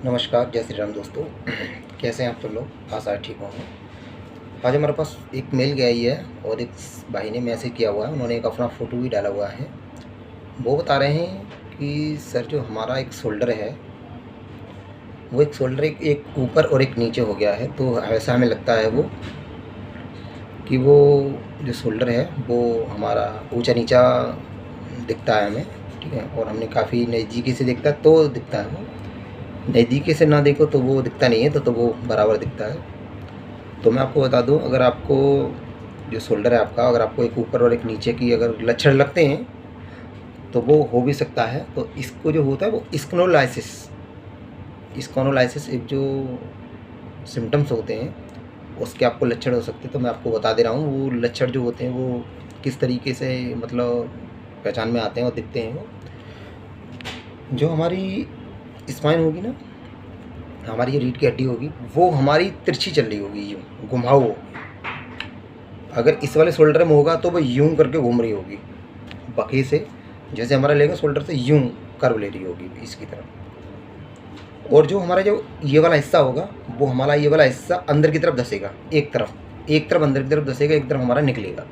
नमस्कार, जय श्री राम दोस्तों। कैसे हैं आप सब लोग? आशा है ठीक होंगे। आज हमारे पास एक मेल गया ही है और एक भाई ने मैसेज किया हुआ है। उन्होंने एक अपना फ़ोटो भी डाला हुआ है। वो बता रहे हैं कि सर जो हमारा एक शोल्डर है, वो एक शोल्डर एक ऊपर और एक नीचे हो गया है। तो ऐसा हमें लगता है कि वो जो शोल्डर है वो हमारा ऊँचा-नीचा दिखता है हमें, ठीक है? और हमने काफ़ी नज़दीकी से देखता है तो दिखता है वो। नज़दीकी से ना देखो तो वो दिखता नहीं है, तो वो बराबर दिखता है। तो मैं आपको बता दूं, अगर आपको जो शोल्डर है आपका, अगर आपको एक ऊपर और एक नीचे की अगर लक्षण लगते हैं तो वो हो भी सकता है। तो इसको जो होता है वो स्कॉनोलाइसिस एक जो सिम्टम्स होते हैं उसके आपको लक्षण हो सकते हैं। तो मैं आपको बता दे रहा हूँ वो लक्षण जो होते हैं वो किस तरीके से मतलब पहचान में आते हैं और दिखते हैं। वो जो हमारी स्पाइन होगी ना, हमारी जो रीढ़ की हड्डी होगी वो हमारी तिरछी चल रही होगी, यूँ घुमाऊ होगी। अगर इस वाले शोल्डर में होगा तो वो यूँ करके घूम रही होगी बकी से, जैसे हमारा लेगा शोल्डर से यूँ कर्व ले रही होगी इसकी तरफ। और जो हमारा जो ये वाला हिस्सा होगा वो हमारा ये वाला हिस्सा अंदर की तरफ धसेगा, एक तरफ अंदर की तरफ धसेगा, एक तरफ हमारा निकलेगा।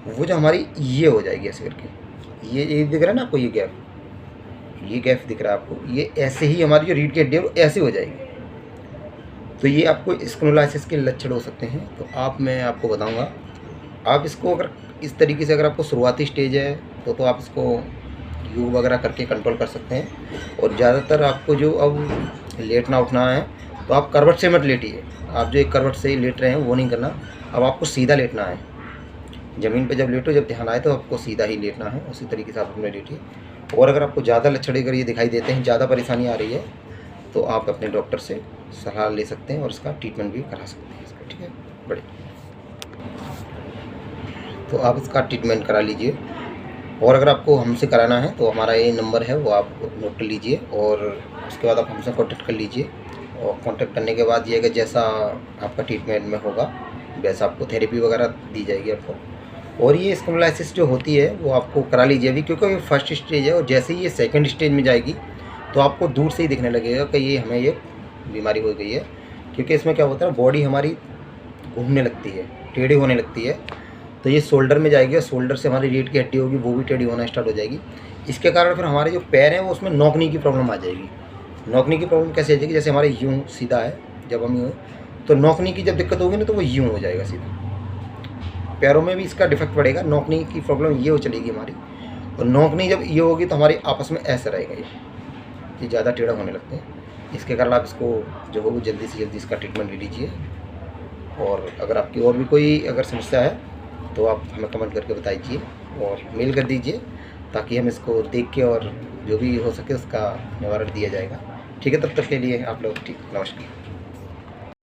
वो जो हमारी ये हो जाएगी ऐसे करके, ये दिख रहा है ना आपको, ये गैप दिख रहा है आपको, ये ऐसे ही हमारी जो रीढ़ की हड्डी है वो ऐसे हो जाएगी। तो ये आपको स्क्लेरोसिस के लक्षण हो सकते हैं। तो मैं आपको बताऊंगा, आप इसको अगर इस तरीके से, अगर आपको शुरुआती स्टेज है तो आप इसको योग वगैरह करके कंट्रोल कर सकते हैं। और ज़्यादातर आपको जो अब लेटना उठना है तो आप करवट से मत लेटिए। आप जो एक करवट से लेट रहे हैं वो नहीं करना, अब आपको सीधा लेटना है। ज़मीन पे जब लेटो, जब ध्यान आए तो आपको सीधा ही लेटना है, उसी तरीके से आप अपने लेटिए। और अगर आपको ज़्यादा लक्षण अगर ये दिखाई देते हैं, ज़्यादा परेशानी आ रही है, तो आप अपने डॉक्टर से सलाह ले सकते हैं और इसका ट्रीटमेंट भी करा सकते हैं इसका, ठीक है? बड़े तो आप इसका ट्रीटमेंट करा लीजिए। और अगर आपको हमसे कराना है तो हमारा ये नंबर है वो आप नोट कर लीजिए, और उसके बाद आप हमसे कॉन्टेक्ट कर लीजिए। और कॉन्टेक्ट करने के बाद ये अगर जैसा आपका ट्रीटमेंट में होगा वैसा आपको थेरेपी वगैरह दी जाएगी आपको। और ये स्क्लेरोसिस जो होती है वो आपको करा लीजिए अभी, क्योंकि ये फर्स्ट स्टेज है। और जैसे ही ये सेकंड स्टेज में जाएगी तो आपको दूर से ही दिखने लगेगा कि ये हमें ये बीमारी हो गई है। क्योंकि इसमें क्या होता है, बॉडी हमारी घूमने लगती है, टेढ़ी होने लगती है। तो ये शोल्डर में जाएगी और शोल्डर से हमारी रीढ़ की हड्डी होगी वो भी टेढ़ी होना स्टार्ट हो जाएगी। इसके कारण फिर हमारे जो पैर हैं वो उसमें नोकनी की प्रॉब्लम आ जाएगी। नोकनी की प्रॉब्लम कैसे आ जाएगी, जैसे हमारे यूँ सीधा है, जब हम यूँ, तो नोकनी की जब दिक्कत होगी ना तो वो यूँ हो जाएगा सीधा। पैरों में भी इसका डिफेक्ट पड़ेगा। नोकनी की प्रॉब्लम ये हो चलेगी हमारी, और नोकनी जब ये होगी तो हमारी आपस में ऐसा रहेगा, ये ज़्यादा टेढ़ा होने लगते हैं। इसके कारण आप इसको जो हो जल्दी से जल्दी इसका ट्रीटमेंट ले लीजिए। और अगर आपकी और भी कोई अगर समस्या है तो आप हमें कमेंट करके बताइए और मेल कर दीजिए, ताकि हम इसको देख के और जो भी हो सके उसका निवारण दिया जाएगा, ठीक है? तब तक के लिए आप लोग ठीक, नमस्कार।